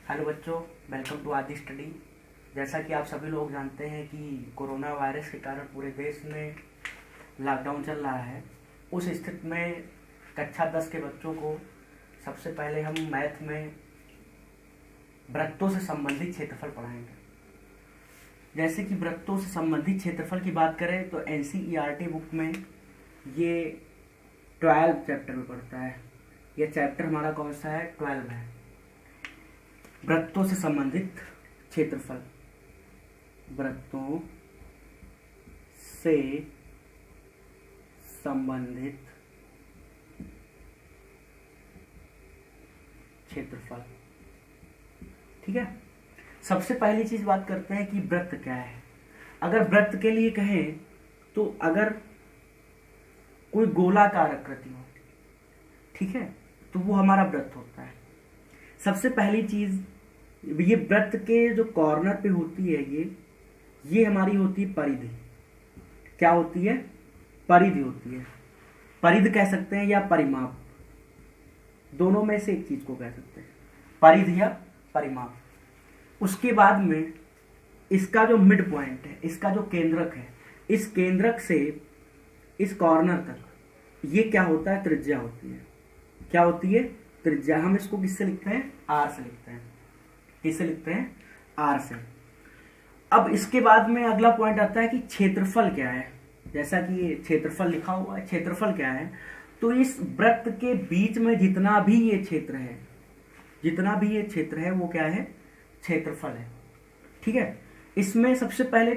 Hello बच्चों, welcome to आदि study. जैसा कि आप सभी लोग जानते हैं कि कोरोना वायरस के कारण पूरे देश में लॉकडाउन चल रहा है। उस स्थिति में कक्षा 10 के बच्चों को सबसे पहले हम मैथ में वृत्तों से संबंधित क्षेत्रफल पढ़ाएंगे। जैसे कि वृत्तों से संबंधित क्षेत्रफल की बात करें तो एनसीईआरटी बुक में ये 12 चैप्टर में पढ़ता है। ये चैप्टर हमारा कौन सा है? 12 है। वृत्तों से संबंधित क्षेत्रफल, वृत्तों से संबंधित क्षेत्रफल। ठीक है, सबसे पहली चीज बात करते हैं कि वृत्त क्या है। अगर वृत्त के लिए कहें तो अगर कोई गोलाकार आकृति हो, ठीक है, तो वो हमारा वृत्त होता है। सबसे पहली चीज, ये वृत्त के जो कॉर्नर पे होती है ये हमारी होती है परिधि। क्या होती है? परिधि होती है। परिधि कह सकते हैं या परिमाप, दोनों में से एक चीज को कह सकते हैं, परिधि या परिमाप। उसके बाद में इसका जो मिड पॉइंट है, इसका जो केंद्रक है, इस केंद्रक से इस कॉर्नर तक ये क्या होता है? त्रिज्या होती है। क्या होती है? त्रिज्या। हम इसको किससे लिखते हैं? आर से लिखते हैं। किससे लिखते हैं? आर से। अब इसके बाद में अगला पॉइंट आता है कि क्षेत्रफल क्या है। जैसा कि ये क्षेत्रफल लिखा हुआ है, क्षेत्रफल क्या है? तो इस वृत्त के बीच में जितना भी ये क्षेत्र है, जितना भी ये क्षेत्र है वो क्या है? क्षेत्रफल है। ठीक है, इसमें सबसे पहले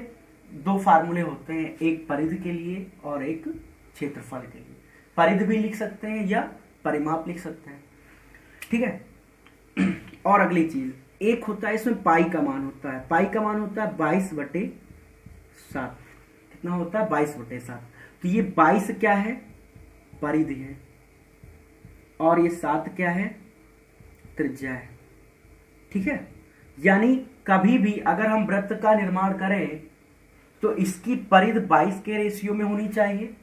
दो फार्मूले होते हैं, एक परिधि के लिए और एक क्षेत्रफल के लिए। परिधि भी लिख सकते हैं या परिमाप लिख सकते हैं। ठीक है, और अगली चीज, एक होता है इसमें पाई का मान होता है। पाई का मान होता है 22/7। कितना होता है? 22/7। तो ये 22 क्या है? परिधि है, और ये 7 क्या है? त्रिज्या है। ठीक है, यानी कभी भी अगर हम वृत्त का निर्माण करें तो इसकी परिधि 22 के रेशियो में होनी चाहिए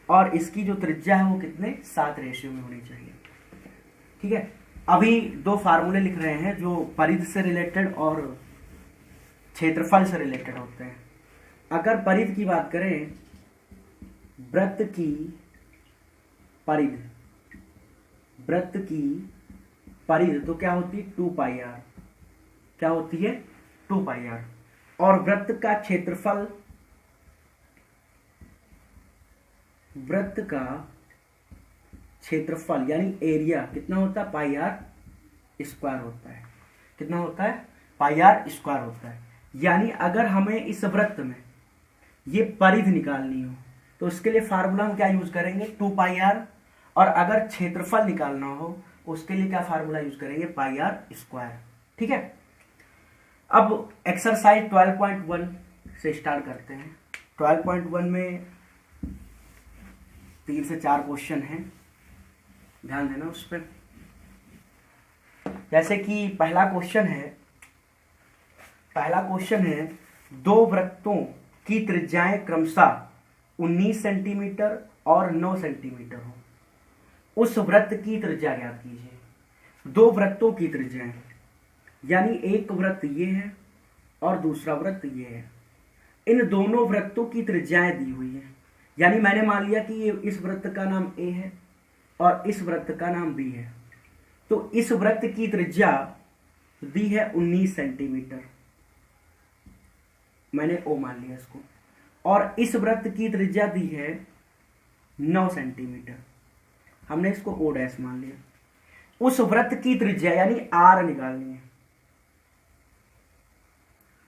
और इसकी जो त्रिज्या है वो कितने? 7 रेशियो में होनी चाहिए। ठीक है, अभी दो फार्मूले लिख रहे हैं जो परिधि से रिलेटेड और क्षेत्रफल से रिलेटेड होते हैं। अगर परिधि की बात करें, वृत्त की परिधि, वृत्त की परिधि तो क्या होती है? 2πr। क्या होती है? 2πr। और वृत्त का क्षेत्रफल, वृत्त का क्षेत्रफल यानी एरिया कितना होता है? πr² होता है। कितना होता है? πr² होता है। यानी अगर हमें इस वृत्त में ये परिधि निकालनी हो तो उसके लिए फार्मूला हम क्या यूज करेंगे? 2πr। और अगर क्षेत्रफल निकालना हो उसके लिए क्या फार्मूला यूज करेंगे? πr²। ठीक है, अब एक्सरसाइज 12.1 से स्टार्ट करते हैं। 12.1 में 3 से 4 क्वेश्चन हैं, ध्यान देना उस पर। जैसे कि पहला क्वेश्चन है, दो वृत्तों की त्रिज्याएं क्रमशः 19 सेंटीमीटर और 9 सेंटीमीटर हो। उस वृत्त की त्रिज्या ज्ञात कीजिए। दो वृत्तों की त्रिज्याएं, यानी एक वृत्त ये है और दूसरा वृत्त ये है। इन दोनों वृत्तों की त्रिज्याएं दी हुई है। यानी मैंने मान लिया कि ये इस वृत्त का नाम ए है और इस वृत्त का नाम बी है। तो इस वृत्त की त्रिज्या दी है 19 सेंटीमीटर, मैंने ओ मान लिया इसको। और इस वृत्त की त्रिज्या दी है 9 सेंटीमीटर, हमने इसको ओ डैश मान लिया। उस वृत्त की त्रिज्या यानी आर निकालनी है।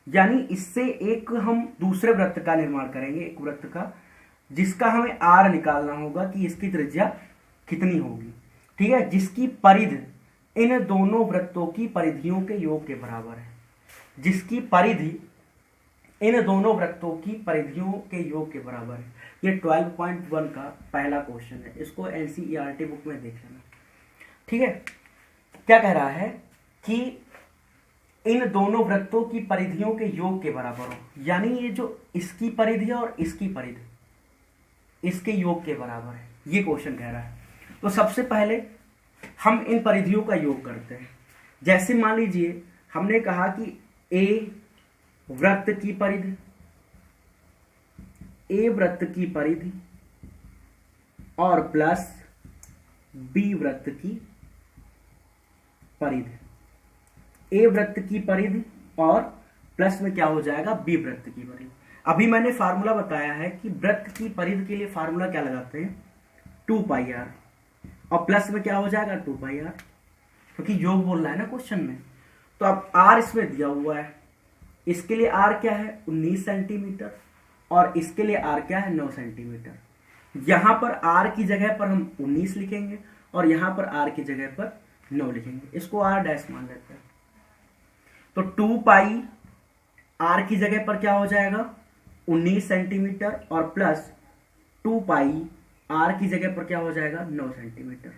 यानी इससे एक हम दूसरे वृत्त का निर्माण करेंगे, एक वृत्त का, जिसका हमें आर निकालना होगा कि इसकी त्रिज्या कितनी होगी। ठीक है, जिसकी परिधि इन दोनों वृत्तों की परिधियों के योग के बराबर है। जिसकी परिधि इन दोनों वृत्तों की परिधियों के योग के बराबर है। ये 12.1 का पहला क्वेश्चन है, इसको एनसीईआरटी बुक में देख लेना। ठीक है, क्या कह रहा है कि इन दोनों वृत्तों की परिधियों के योग के बराबर हो। यानी ये जो इसकी परिधि है और इसकी परिधि इसके योग के बराबर है, ये क्वेश्चन कह रहा है। तो सबसे पहले हम इन परिधियों का योग करते हैं। जैसे मान लीजिए हमने कहा कि ए वृत्त की परिधि, ए वृत्त की परिधि और प्लस बी वृत्त की परिधि, ए वृत्त की परिधि और प्लस में क्या हो जाएगा, बी वृत्त की परिधि। अभी मैंने फार्मूला बताया है कि वृत्त की परिधि के लिए फार्मूला क्या लगाते हैं, 2 पाई आर, और प्लस में क्या हो जाएगा 2 पाई आर, क्योंकि योग बोल रहा है ना क्वेश्चन में। तो अब आर इसमें दिया हुआ है, इसके लिए आर क्या है 19 सेंटीमीटर और इसके लिए आर क्या है 9 सेंटीमीटर। यहां पर आर की जगह पर हम 19 लिखेंगे और यहां पर आर की जगह पर 9 लिखेंगे, इसको आर डैश मान लेते हैं। तो 2 पाई आर की जगह पर क्या हो जाएगा 19 सेंटीमीटर और प्लस 2 पाई आर की जगह पर क्या हो जाएगा 9 सेंटीमीटर।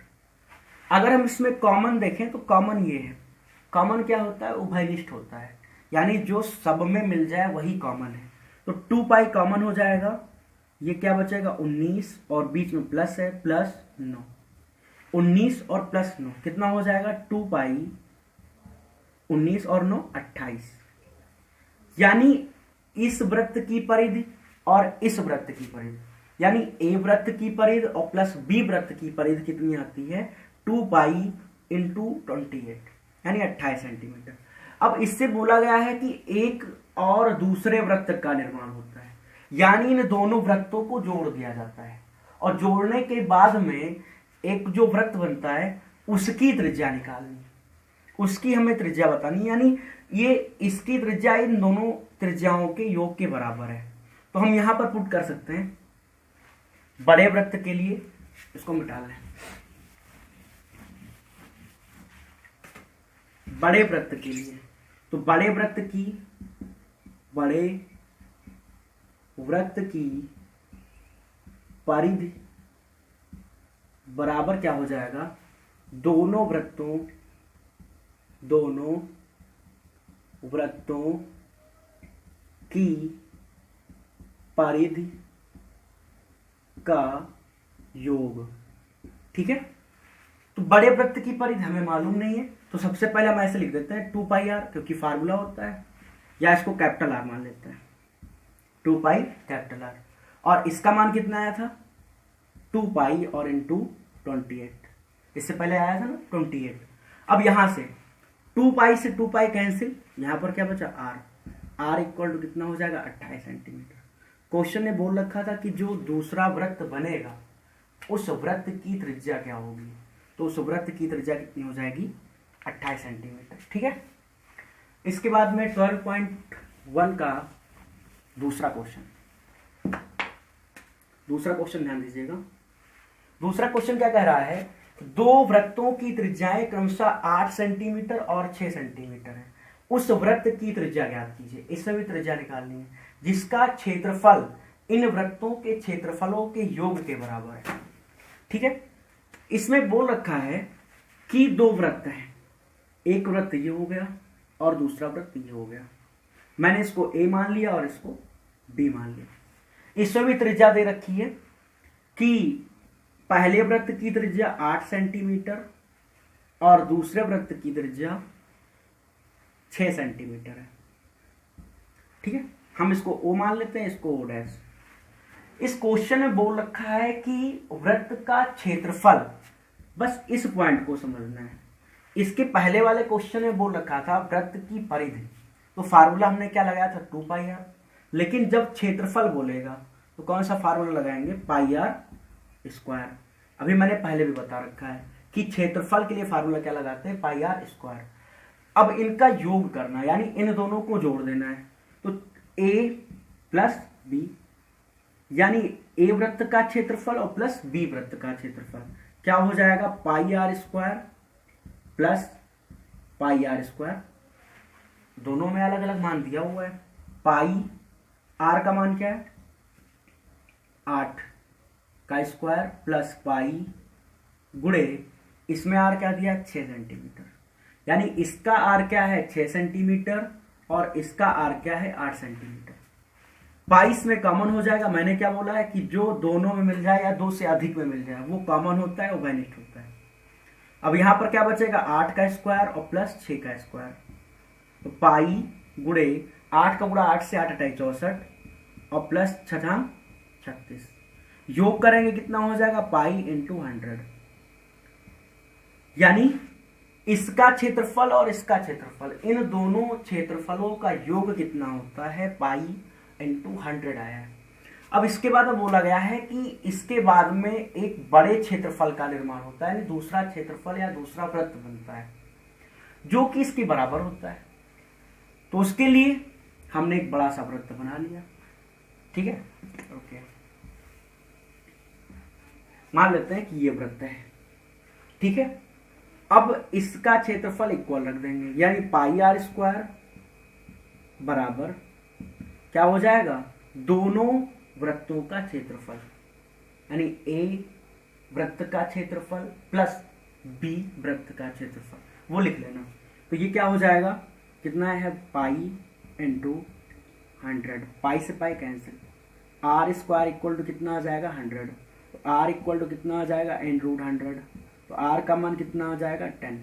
अगर हम इसमें कॉमन देखें तो कॉमन ये है, कॉमन क्या होता है, उभयनिष्ठ होता है, यानी जो सब में मिल जाए वही कॉमन है। तो 2 पाई कॉमन हो जाएगा, ये क्या बचेगा 19 और बीच में प्लस है, प्लस 9, 19 और प्लस 9 कितना हो जाएगा 2 पाई 19 और 9 28। यानी इस वृत्त की परिधि और इस वृत्त की परिधि, यानी ए वृत्त की परिधि और प्लस बी वृत्त की परिधि कितनी आती है 2 पाई इंटू 28, यानी 28 सेंटीमीटर। अब इससे बोला गया है कि एक और दूसरे वृत्त का निर्माण होता है, यानी इन दोनों वृत्तों को जोड़ दिया जाता है और जोड़ने के बाद में एक जो वृत्त बनता है उसकी त्रिज्या निकालनी, उसकी हमें त्रिज्या बतानी, यानी ये इसकी त्रिज्या इन दोनों त्रिज्याओं के योग के बराबर है। तो हम यहां पर पुट कर सकते हैं बड़े वृत्त के लिए, इसको मिटा लें, बड़े वृत्त के लिए, तो बड़े वृत्त की परिधि बराबर क्या हो जाएगा, दोनों वृत्तों की परिधि का योग। ठीक है, तो बड़े वृत्त की परिधि हमें मालूम नहीं है, तो सबसे पहले हम ऐसे लिख देते हैं 2 पाई आर, क्योंकि फार्मूला होता है, या इसको कैपिटल आर मान लेते हैं, 2 पाई कैपिटल आर। और इसका मान कितना आया था 2 पाई और इंटू 28, इससे पहले आया था ना 28। अब यहां से 2 पाई से 2 पाई कैंसिल, यहां पर क्या बचा आर इक्वल टू कितना हो जाएगा 28 सेंटीमीटर। क्वेश्चन ने बोल रखा था कि जो दूसरा वृत्त बनेगा उस वृत्त की त्रिज्या क्या होगी, तो उस वृत्त की त्रिज्या कितनी हो जाएगी 28 सेंटीमीटर। ठीक है, इसके बाद में 12.1 का दूसरा क्वेश्चन ध्यान दीजिएगा। दूसरा क्वेश्चन क्या कह रहा है, दो वृत्तों की त्रिज्याएं क्रमशः 8 सेंटीमीटर और 6 सेंटीमीटर है, उस वृत्त की त्रिज्या ज्ञात कीजिए। इसमें भी त्रिज्या निकालनी है जिसका क्षेत्रफल इन वृत्तों के क्षेत्रफलों के योग के बराबर है। ठीक है, इसमें बोल रखा है कि दो वृत्त हैं, एक वृत्त ये हो गया और दूसरा वृत्त ये हो गया। मैंने इसको ए मान लिया और इसको बी मान लिया। इसमें भी त्रिज्या दे रखी है कि पहले वृत्त की त्रिज्या 8 सेंटीमीटर और दूसरे वृत्त की त्रिज्या 6 सेंटीमीटर है। ठीक है, हम इसको ओ मान लेते हैं, इसको ओ डैश। इस क्वेश्चन में बोल रखा है कि वृत्त का क्षेत्रफल, बस इस पॉइंट को समझना है। इसके पहले वाले क्वेश्चन में बोल रखा था वृत्त की परिधि, तो फार्मूला हमने क्या लगाया था 2 पाई आर, लेकिन जब क्षेत्रफल बोलेगा तो कौन सा फार्मूला लगाएंगे पाई आर स्क्वायर। अभी मैंने पहले भी बता रखा है कि क्षेत्रफल के लिए फार्मूला क्या लगाते हैं पाई आर स्क्वायर। अब इनका योग करना, यानी इन दोनों को जोड़ देना है, तो ए प्लस बी, यानी ए वृत्त का क्षेत्रफल और प्लस बी वृत्त का क्षेत्रफल क्या हो जाएगा pi r square plus pi r square. दोनों में अलग अलग मान दिया हुआ है। पाई आर का मान क्या है 8 का स्क्वायर प्लस पाई गुणे इसमें आर क्या दिया 6 सेंटीमीटर, यानी इसका आर क्या है 6 सेंटीमीटर और इसका आर क्या है 8 सेंटीमीटर। पाइस में कॉमन हो जाएगा। मैंने क्या बोला है कि जो दोनों में मिल जाए या दो से अधिक में मिल जाए वो कॉमन होता है, उभयनिष्ठ होता है। अब यहां पर क्या बचेगा 8 का स्क्वायर और प्लस 6 का स्क्वायर। तो पाई गुणे 8 का गुणा 8 से 8 अठाई 64 और प्लस 6 36, योग करेंगे कितना हो जाएगा पाई इंटू 100, यानी इसका क्षेत्रफल और इसका क्षेत्रफल, इन दोनों क्षेत्रफलों का योग कितना होता है पाई इंटू 100 आया है। अब इसके बाद में बोला गया है कि इसके बाद में एक बड़े क्षेत्रफल का निर्माण होता है, यानी दूसरा क्षेत्रफल या दूसरा वृत्त बनता है जो कि इसके बराबर होता है। तो उसके लिए हमने एक बड़ा सा वृत्त बना लिया, ठीक है, ओके। मान लेते हैं कि ये वृत्त है, ठीक है। अब इसका क्षेत्रफल इक्वल रख देंगे, यानी पाई आर स्क्वायर बराबर क्या हो जाएगा, दोनों वृत्तों का क्षेत्रफल, यानी ए वृत्त का क्षेत्रफल प्लस बी वृत्त का क्षेत्रफल, वो लिख लेना। तो ये क्या हो जाएगा, कितना है पाई इंटू 100, पाई से pi cancel, r square equal to कितना आ जाएगा 100, तो आर इक्वल टू कितना आ जाएगा इन रूट 100, तो आर का मान कितना आ जाएगा 10,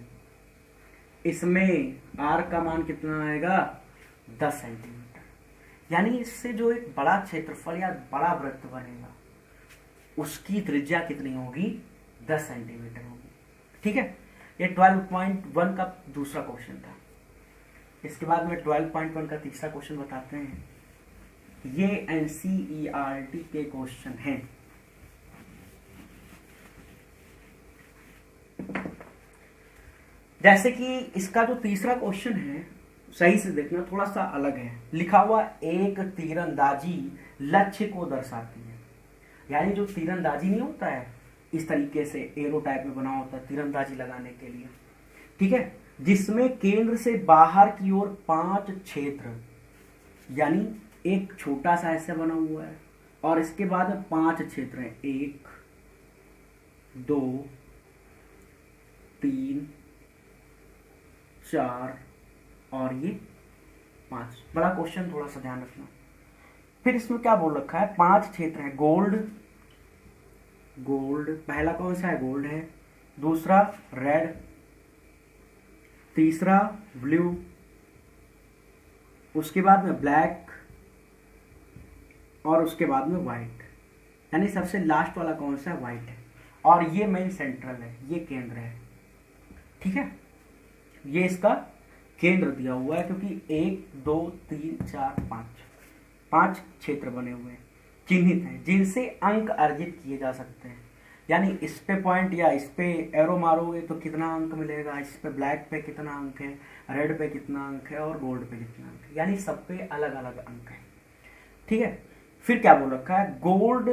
इसमें आर का मान कितना आएगा 10 सेंटीमीटर, यानी इससे जो एक बड़ा क्षेत्रफल या बड़ा वृत्त बनेगा उसकी त्रिज्या कितनी होगी 10 सेंटीमीटर होगी, ठीक है। ये 12.1 का दूसरा क्वेश्चन था। इसके बाद में 12.1 का तीसरा क्वेश्चन बताते हैं। ये एनसीईआरटी के क्वेश्चन हैं। जैसे कि इसका जो तीसरा क्वेश्चन है, सही से देखना, थोड़ा सा अलग है। लिखा हुआ एक तीरंदाजी लक्ष्य को दर्शाती है, यानी जो तीरंदाजी नहीं होता है इस तरीके से एरो टाइप में बना होता है तीरंदाजी लगाने के लिए, ठीक है, जिसमें केंद्र से बाहर की ओर 5 क्षेत्र, यानी एक छोटा सा ऐसे बना हुआ है और इसके बाद 5 क्षेत्र हैं, 1 2 3 4 और ये 5। बड़ा क्वेश्चन, थोड़ा सा ध्यान रखना। फिर इसमें क्या बोल रखा है, 5 क्षेत्र है, गोल्ड, पहला कौन सा है, गोल्ड है, दूसरा रेड, तीसरा ब्लू, उसके बाद में ब्लैक और उसके बाद में व्हाइट, यानी सबसे लास्ट वाला कौन सा है, व्हाइट है। और ये मेन सेंट्रल है, ये केंद्र है, ठीक है, ये इसका केंद्र दिया हुआ है, क्योंकि 1 2 3 4 5 क्षेत्र बने हुए हैं, चिन्हित हैं, जिनसे अंक अर्जित किए जा सकते हैं। यानी इस पे पॉइंट या इस पे एरो मारोगे तो कितना अंक मिलेगा, इस पे ब्लैक पे कितना अंक है, रेड पे कितना अंक है और गोल्ड पे कितना अंक है, यानी सब पे अलग अलग अंक है, ठीक है। फिर क्या बोल रखा है, गोल्ड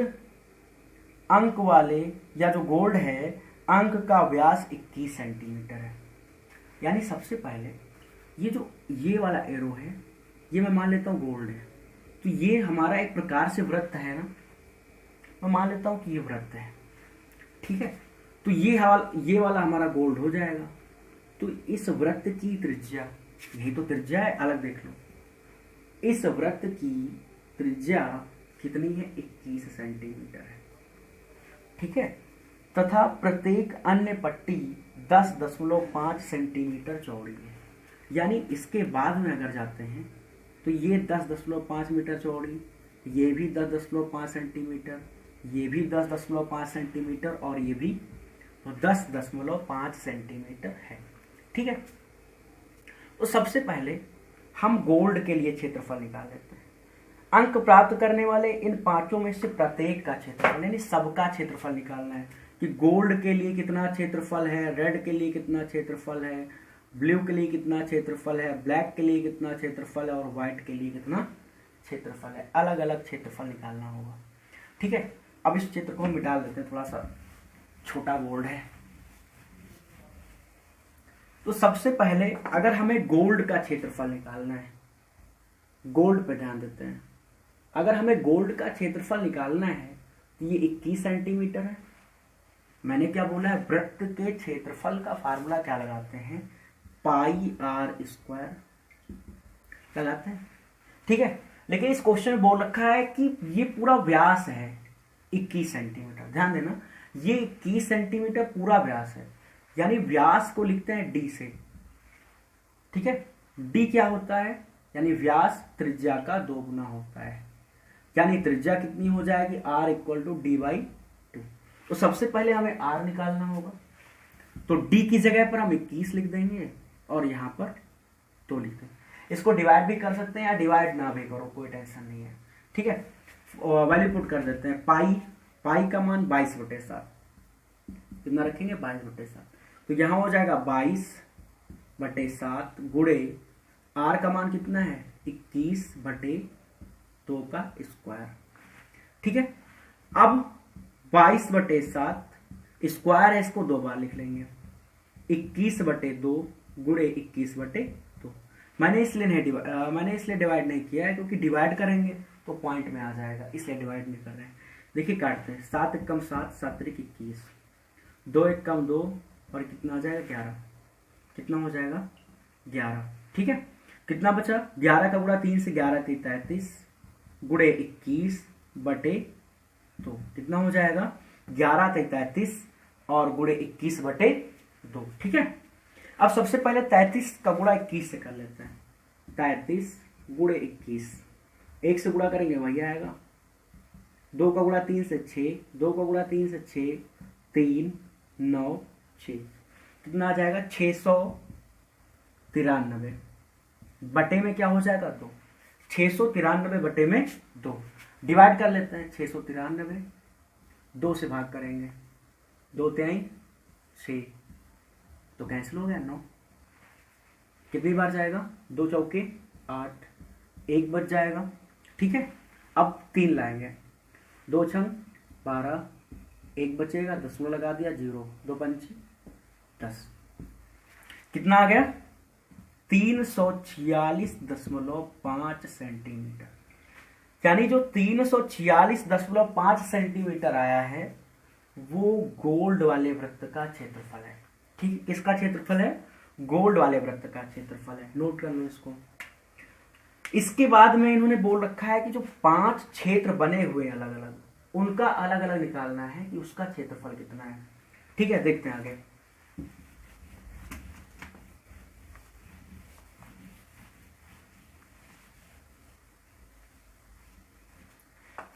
अंक वाले या जो गोल्ड है अंक का व्यास 21 सेंटीमीटर है। यानी सबसे पहले ये जो ये वाला एरो है ये मैं मान लेता हूँ गोल्ड है, तो ये हमारा एक प्रकार से वृत्त है ना, मैं मान लेता हूँ कि ये वृत्त है, ठीक है। तो ये वाला हमारा गोल्ड हो जाएगा। तो इस वृत्त की त्रिज्या, यही तो त्रिज्या है, अलग देख लो, इस वृत्त की त्रिज्या कितनी है, 21 सेंटीमीटर है, ठीक है, तथा प्रत्येक अन्य पट्टी 10.5 सेंटीमीटर चौड़ी है। यानी इसके बाद में अगर जाते हैं तो ये 10.5 मीटर चौड़ी, ये भी 10.5 सेंटीमीटर, ये भी 10.5 सेंटीमीटर और ये भी तो 10.5 सेंटीमीटर है, ठीक है। तो सबसे पहले हम गोल्ड के लिए क्षेत्रफल निकाल लेते हैं। अंक प्राप्त करने वाले इन पांचों में से प्रत्येक का क्षेत्रफल, यानी सबका क्षेत्रफल निकालना है कि गोल्ड के लिए कितना क्षेत्रफल है, रेड के लिए कितना क्षेत्रफल है, ब्लू के लिए कितना क्षेत्रफल है, ब्लैक के लिए कितना क्षेत्रफल है और व्हाइट के लिए कितना क्षेत्रफल है। अलग अलग क्षेत्रफल निकालना होगा, ठीक है। अब इस चित्र को हम मिटा देते हैं, थोड़ा सा छोटा बोर्ड है। तो सबसे पहले अगर हमें गोल्ड का क्षेत्रफल निकालना है, गोल्ड पे ध्यान देते हैं, अगर हमें गोल्ड का क्षेत्रफल निकालना है तो ये 21 सेंटीमीटर है। मैंने क्या बोला है, वृत्त के क्षेत्रफल का फार्मूला क्या लगाते हैं, पाई आर स्क्वायर लगाते हैं, ठीक है। लेकिन इस क्वेश्चन में बोल रखा है कि ये पूरा व्यास है 21 सेंटीमीटर। ध्यान देना, ये 21 सेंटीमीटर पूरा व्यास है, यानी व्यास को लिखते हैं डी से, ठीक है। डी क्या होता है, यानी व्यास त्रिज्या का 2 गुना होता है, यानी त्रिज्या कितनी हो जाएगी, r equal to d by 2। तो सबसे पहले हमें r निकालना होगा, तो d की जगह पर हम 21 लिख देंगे और यहाँ पर 2 लिख देंगे। इसको डिवाइड भी कर सकते हैं या डिवाइड ना भी करो, कोई टेंशन नहीं है, ठीक है। वैल्यू पुट कर देते हैं, पाई का मान 22/7, कितना रखेंगे 22/7, तो यहाँ हो जाएगा 22/7 गुणे r का मान कितना है 21/2 का स्क्वायर, ठीक है। अब 22/7 स्क्वायर है, इसको 2 बार लिख लेंगे, 21/2 गुणे 21/2। मैंने इसलिए डिवाइड नहीं किया है क्योंकि डिवाइड करेंगे तो पॉइंट में आ जाएगा, इसलिए डिवाइड नहीं कर रहे हैं। देखिए काटते हैं, 7 एकम 7, 7 त्रिक 21, 2 एकम 2 और कितना आ जाएगा 11, कितना हो जाएगा 11, ठीक है। कितना बचा, 11 का गुणा 3 से 11 की 33 गुणे 21/2, कितना हो जाएगा 11 का 33 और गुणे 21/2, ठीक है। अब सबसे पहले 33 का गुणा 21 से कर लेते हैं, 33 गुणे 21, 1 से गुणा करेंगे वही आएगा, 2 का गुणा 3 से 6, 2 का गुणा 3 से 6, 3 9 6, कितना आ जाएगा 693 बटे में क्या हो जाएगा 2, 693 बटे में 2, डिवाइड कर लेते हैं, 693 2 से भाग करेंगे, 2 3 6, तो कैंसिल हो गया 9, कितनी बार जाएगा 2 चौके 8, 1 बच जाएगा, ठीक है। अब 3 लाएंगे, 2 छंग 12, 1 बचेगा, दशमलव लगा दिया 0, 2 पंचे 10, कितना आ गया 346.5 सेंटीमीटर, यानी जो 346.5 सेंटीमीटर आया है वो गोल्ड वाले वृत्त का क्षेत्रफल है, ठीक। किसका क्षेत्रफल है, गोल्ड वाले वृत्त का क्षेत्रफल है, नोट कर लो इसको। इसके बाद में इन्होंने बोल रखा है कि जो 5 क्षेत्र बने हुए अलग अलग, उनका अलग अलग निकालना है कि उसका क्षेत्रफल कितना है, ठीक है। देखते हैं आगे,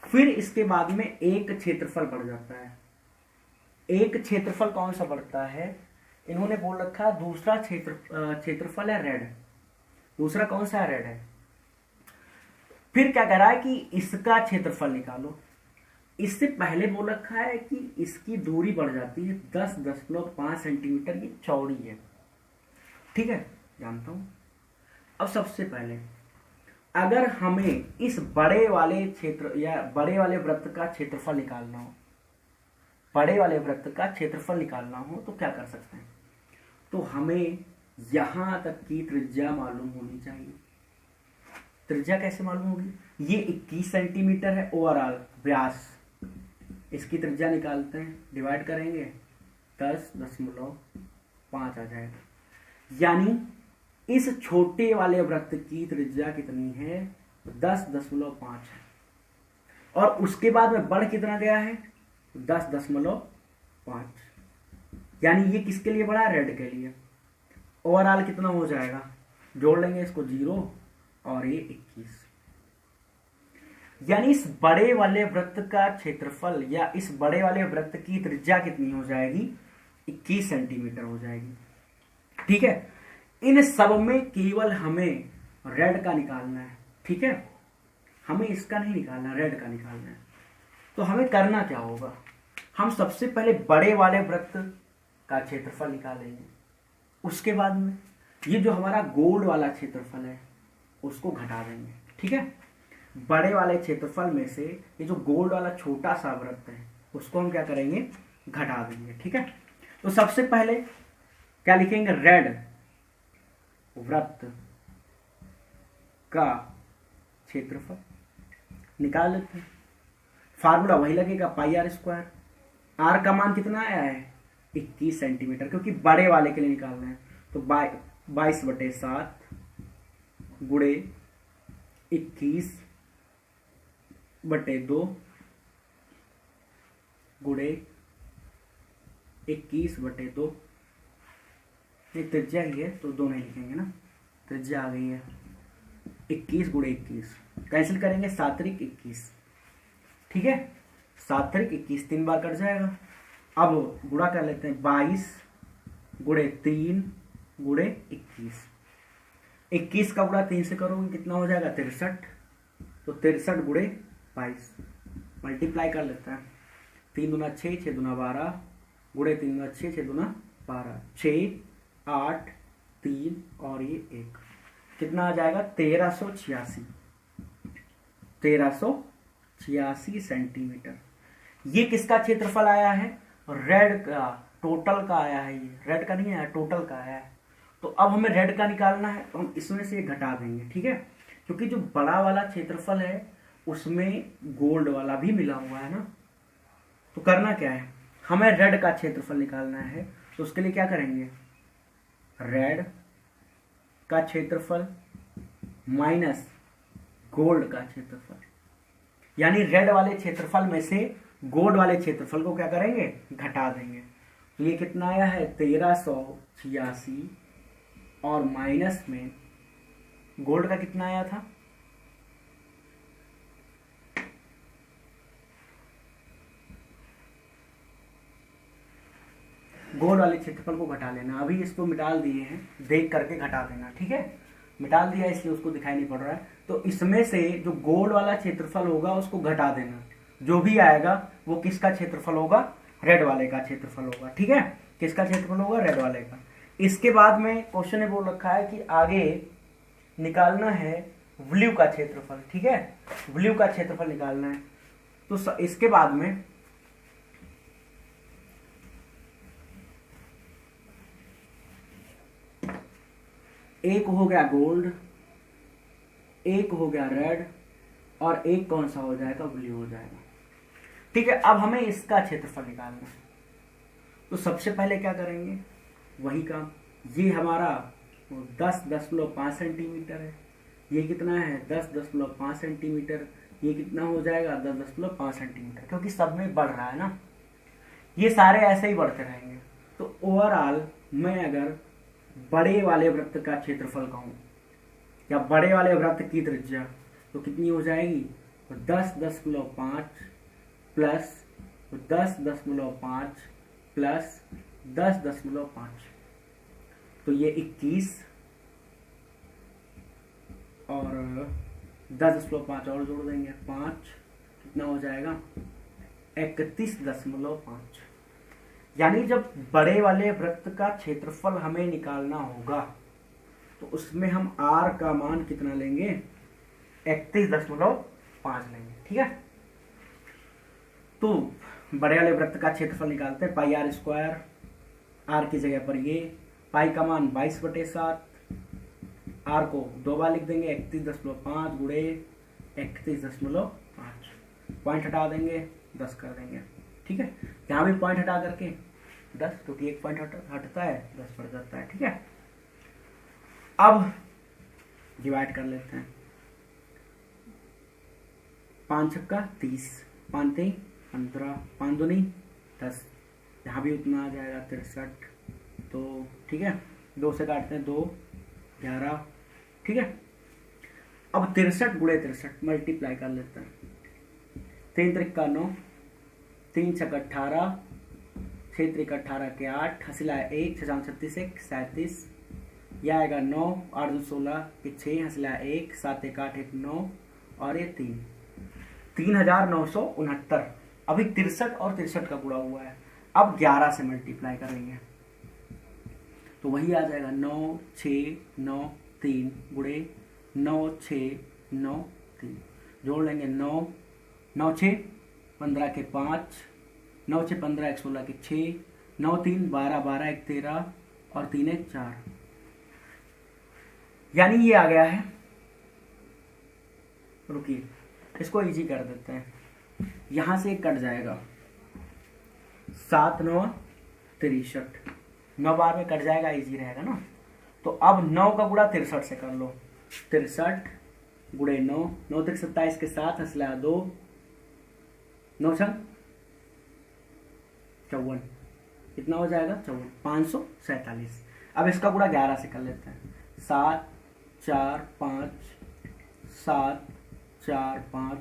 फिर इसके बाद में एक क्षेत्रफल बढ़ जाता है। एक क्षेत्रफल कौन सा बढ़ता है, इन्होंने बोल रखा है दूसरा क्षेत्रफल है रेड, दूसरा कौन सा है रेड है। फिर क्या कह रहा है कि इसका क्षेत्रफल निकालो। इससे पहले बोल रखा है कि इसकी दूरी बढ़ जाती है 10.5 सेंटीमीटर की चौड़ी है, ठीक है, जानता हूं। अब सबसे पहले अगर हमें इस बड़े वाले क्षेत्र या बड़े वाले वृत्त का क्षेत्रफल निकालना हो, बड़े वाले वृत्त का क्षेत्रफल निकालना हो तो क्या कर सकते हैं, तो हमें यहां तक की त्रिज्या मालूम होनी चाहिए। त्रिज्या कैसे मालूम होगी, ये 21 सेंटीमीटर है ओवरऑल व्यास, इसकी त्रिज्या निकालते हैं, डिवाइड करेंगे 10.5 आ जाएगा, यानी इस छोटे वाले वृत्त की त्रिज्या कितनी है 10.5 है, और उसके बाद में बढ़ कितना गया है 10.5, यानी ये किसके लिए बढ़ा, रेड के लिए। ओवरऑल कितना हो जाएगा, जोड़ लेंगे इसको 0 और ये 21, यानी इस बड़े वाले वृत्त का क्षेत्रफल या इस बड़े वाले वृत्त की त्रिज्या कितनी हो जाएगी 21 सेंटीमीटर हो जाएगी, ठीक है। इन सब में केवल हमें रेड का निकालना है, ठीक है, हमें इसका नहीं निकालना, रेड का निकालना है। तो हमें करना क्या होगा, हम सबसे पहले बड़े वाले वृत्त का क्षेत्रफल निकालेंगे, उसके बाद में ये जो हमारा गोल्ड वाला क्षेत्रफल है उसको घटा देंगे, ठीक है। बड़े वाले क्षेत्रफल में से ये जो गोल्ड वाला छोटा सा वृत्त है उसको हम क्या करेंगे, घटा देंगे, ठीक है। तो सबसे पहले क्या लिखेंगे, रेड वृत्त का क्षेत्रफल निकाल लेते हैं। फार्मूला वही लगेगा πr²। r का मान कितना आया है 21 सेंटीमीटर, क्योंकि बड़े वाले के लिए निकालना है, तो 22/7 गुणे 21/2 गुणे 21/2, ये त्रिज्या ही है तो 2 नहीं लिखेंगे ना, त्रिज्या आ गई है 21 गुणे 21, कैंसिल करेंगे 7 त्रिक 21, ठीक है 7 त्रिक 21 3 बार कट जाएगा। अब गुणा कर लेते हैं 22 गुणे 3 गुणे 21, 21 का गुणा 3 से करोगे कितना हो जाएगा 63, तो 63 गुणे 22 मल्टीप्लाई कर लेते हैं 3 दूना 6 6 दूना 12 गुणे 3 दूना 6 6 दूना 12 6 8 3 और ये 1 कितना आ जाएगा 1386 सेंटीमीटर। ये किसका क्षेत्रफल आया है रेड का, टोटल का आया है, ये रेड का नहीं आया टोटल का आया है। तो अब हमें रेड का निकालना है तो हम इसमें से घटा देंगे, ठीक है, क्योंकि जो बड़ा वाला क्षेत्रफल है उसमें गोल्ड वाला भी मिला हुआ है ना। तो करना क्या है, हमें रेड का क्षेत्रफल निकालना है, तो उसके लिए क्या करेंगे रेड का क्षेत्रफल माइनस गोल्ड का क्षेत्रफल, यानी रेड वाले क्षेत्रफल में से गोल्ड वाले क्षेत्रफल को क्या करेंगे घटा देंगे। तो ये कितना आया है 1386 और माइनस में गोल्ड का कितना आया था गोल्ड वाले क्षेत्रफल को घटा लेना। अभी इसको मिटाल दिए हैं, देख करके घटा देना, ठीक है, मिटाल दिया इसलिए उसको दिखाई नहीं पड़ रहा है। तो इसमें से जो गोल्ड वाला क्षेत्रफल होगा उसको घटा देना, जो भी आएगा वो किसका क्षेत्रफल होगा रेड वाले का क्षेत्रफल होगा, ठीक है, किसका क्षेत्रफल होगा रेड वाले का। इसके बाद में क्वेश्चन ने बोल रखा है कि आगे निकालना है ब्लू का क्षेत्रफल, ठीक है, ब्लू का क्षेत्रफल निकालना है। तो इसके बाद में एक हो गया गोल्ड, एक हो गया रेड और एक कौन सा हो जाएगा ब्लू हो जाएगा, ठीक है। अब हमें इसका क्षेत्रफल निकालना है, तो सबसे पहले क्या करेंगे वही काम, ये हमारा 10.5 सेंटीमीटर है, ये कितना है 10.5 सेंटीमीटर, ये कितना हो जाएगा 10.5 सेंटीमीटर, क्योंकि सब में बढ़ रहा है ना, ये सारे ऐसे ही बढ़ते रहेंगे। तो ओवरऑल मैं अगर बड़े वाले वृत्त का क्षेत्रफल कहूं या बड़े वाले वृत्त की त्रिज्या तो कितनी हो जाएगी 10.5 प्लस 10.5 प्लस 10.5, तो ये 21 और 10.5 और जोड़ देंगे 5, कितना हो जाएगा 31.5। यानी जब बड़े वाले वृत्त का क्षेत्रफल हमें निकालना होगा तो उसमें हम r का मान कितना लेंगे 31.5 लेंगे, ठीक है। तो बड़े वाले वृत्त का क्षेत्रफल निकालते हैं पाई r स्क्वायर, r की जगह पर ये पाई का मान 22/7, r को 2 बार लिख देंगे 31.5 गुणे 31.5, पॉइंट हटा देंगे 10 कर देंगे, ठीक है, यहाँ भी पॉइंट हटा करके 10, क्योंकि एक पॉइंट हटता है 10 पड़ जाता है, ठीक है। अब डिवाइड कर लेते हैं 5 छक्का 30, 5 3 15, 5 दूनी 10, यहाँ भी उतना आ जाएगा 63, तो ठीक है 2 से काटते हैं 2 11, ठीक है। अब 63 गुणे 63 मल्टीप्लाई कर लेते हैं, 3 त्रिक का 9, 3 छक्का 18, 6 त्रिक 18 के 8, हंसिला 1, 6 36 1 37, यह आएगा 9, 8 2 16 के 6, हंसिला 1, 7 1 8 1 9 और ये 3, 3969। अभी 63 और 63 का गुणा हुआ है, अब 11 से मल्टीप्लाई करेंगे तो वही आ जाएगा 9 6 9 3 गुणे 9 6 9 3, जोड़ लेंगे 9 9 6 15 के 5, 9 6 15 1 16 के 6, 9 3 12 12 1 13 और 3 1 4, यानी ये आ गया है, रुकिए इसको इजी कर देते हैं, यहां से कट जाएगा 7 9 63, 9 बार में कट जाएगा, इजी रहेगा ना। तो अब 9 का गुणा 63 से कर लो, 63 गुणे 9, 9 3 27 के 7, हंसला 2, 9 6 54, कितना हो जाएगा 54, 547। अब इसका गुणा 11 से कर लेते हैं, 7 4 5 7 4 5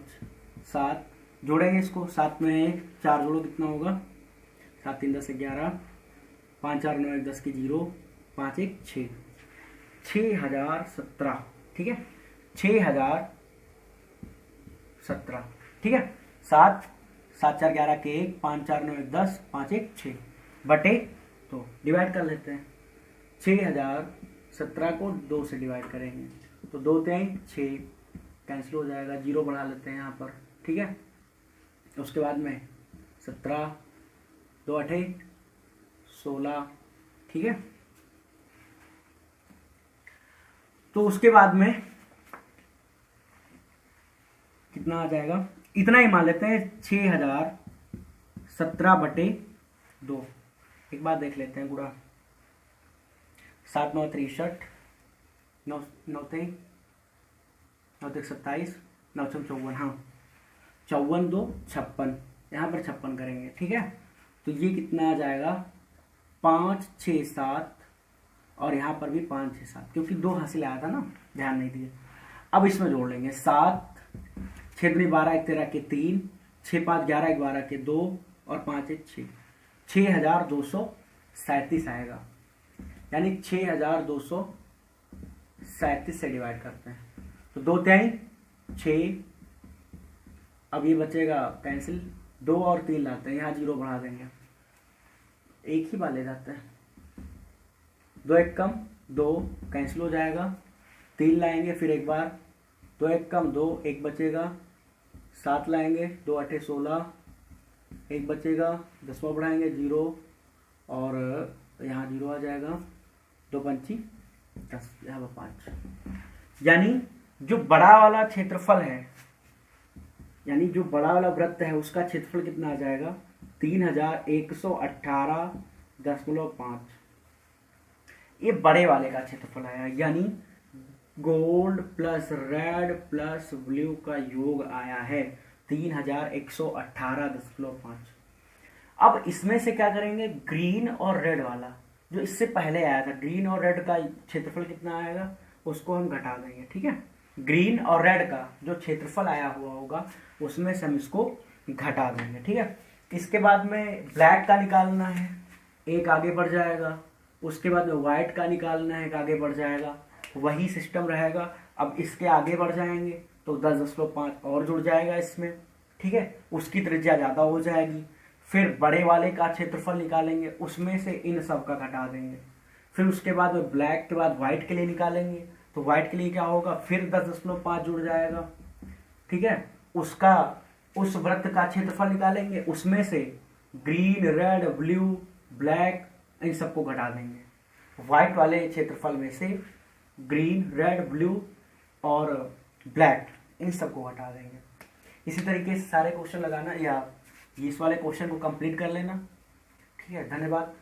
7, जोड़ेंगे इसको, 7 में 4 जोड़ो कितना होगा, 7 3 10 11, 5 4 9 1 10 की 0, 5 1 6, 6017, ठीक है, 6017, ठीक है। 7 7 4 11 के 1, 5 4 9 1 10, 5 1 6 बटे, तो डिवाइड कर लेते हैं। 6017 को 2 से डिवाइड करेंगे तो 2 3 6 कैंसिल हो जाएगा, 0 बढ़ा लेते हैं यहाँ पर, ठीक है। उसके बाद में 17 2 8 16, ठीक है। तो उसके बाद में कितना आ जाएगा, इतना ही मान लेते हैं, 6017 बटे 2। एक बार देख लेते हैं गुणा, 7 9 63, 9 9 3 9 3 27, 9 6 54, हाँ 54 2 56, यहाँ पर 56 करेंगे, ठीक है। तो ये कितना आ जाएगा, 5 6 7, और यहाँ पर भी 5 6 7, क्योंकि 2 हासिल आया था ना, ध्यान नहीं दिए। अब इसमें जोड़ लेंगे, 7 6 दूनी 12 1 13 के 3, 6 5 11 12 के 2, और 5 1 6, 6237 आएगा, यानी 6237 से डिवाइड करते हैं तो 2 3 6, अब ये बचेगा कैंसिल, 2 और 3 लाते हैं, यहाँ 0 बढ़ा देंगे, एक ही बार ले जाते हैं, 2 1 कम 2 कैंसिल हो जाएगा, 3 लाएंगे फिर एक बार, 2 1 कम 2 1 बचेगा, 7 लाएंगे 2 8 16, 1 बचेगा, 10वां बढ़ाएंगे 0, और यहाँ 0 आ जाएगा, 2 5 10, यहाँ पर 5, यानी जो बड़ा वाला क्षेत्रफल है, यानी जो बड़ा वाला वृत्त है उसका क्षेत्रफल कितना आ जाएगा, 3118.5, ये बड़े वाले का क्षेत्रफल आया, यानी gold plus red plus blue का योग आया है 3118.5। अब इसमें से क्या करेंगे, ग्रीन और रेड वाला जो इससे पहले आया था, ग्रीन और रेड का क्षेत्रफल कितना आएगा उसको हम घटा देंगे, ठीक है। ग्रीन और रेड का जो क्षेत्रफल आया हुआ होगा उसमें से हम इसको घटा देंगे, ठीक है। इसके बाद में ब्लैक का निकालना है, एक आगे बढ़ जाएगा, उसके बाद में व्हाइट का निकालना है, एक आगे बढ़ जाएगा, वही सिस्टम रहेगा। अब इसके आगे बढ़ जाएंगे तो 10.5 और जुड़ जाएगा इसमें, ठीक है, उसकी त्रिज्या ज़्यादा हो जाएगी। फिर बड़े वाले का क्षेत्रफल निकालेंगे, उसमें से इन सब का घटा देंगे। फिर उसके बाद में ब्लैक के बाद व्हाइट के लिए निकालेंगे, तो व्हाइट के लिए क्या होगा, फिर 10.5 जुड़ जाएगा, ठीक है। उसका उस वृत्त का क्षेत्रफल निकालेंगे, उसमें से ग्रीन रेड ब्लू ब्लैक इन सबको घटा देंगे। व्हाइट वाले क्षेत्रफल में से ग्रीन रेड ब्लू और ब्लैक इन सबको हटा देंगे। इसी तरीके से सारे क्वेश्चन लगाना, या इस वाले क्वेश्चन को कंप्लीट कर लेना, ठीक है। धन्यवाद।